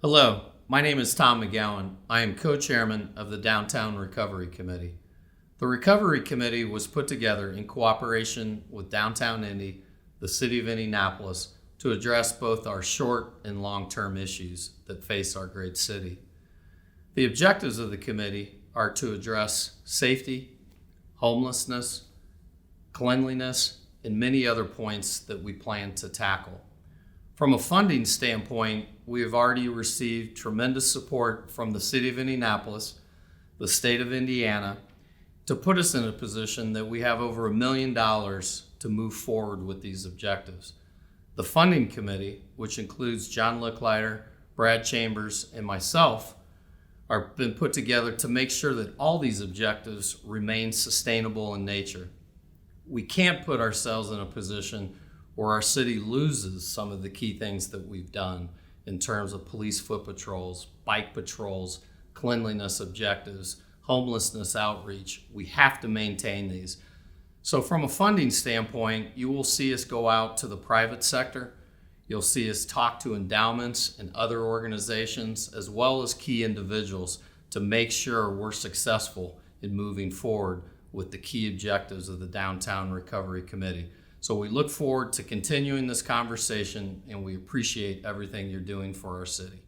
Hello, my name is Tom McGowan. I am co-chairman of the Downtown Recovery Committee. The Recovery Committee was put together in cooperation with Downtown Indy, the City of Indianapolis, to address both our short and long-term issues that face our great city. The objectives of the committee are to address safety, homelessness, cleanliness, and many other points that we plan to tackle. From a funding standpoint, we have already received tremendous support from the City of Indianapolis, the State of Indiana, to put us in a position that we have over $1 million to move forward with these objectives. The funding committee, which includes John Licklider, Brad Chambers, and myself, are been put together to make sure that all these objectives remain sustainable in nature. We can't put ourselves in a position where our city loses some of the key things that we've done in terms of police foot patrols, bike patrols, cleanliness objectives, homelessness outreach. We have to maintain these. So from a funding standpoint, you will see us go out to the private sector. You'll see us talk to endowments and other organizations, as well as key individuals, to make sure we're successful in moving forward with the key objectives of the Downtown Recovery Committee. So we look forward to continuing this conversation, and we appreciate everything you're doing for our city.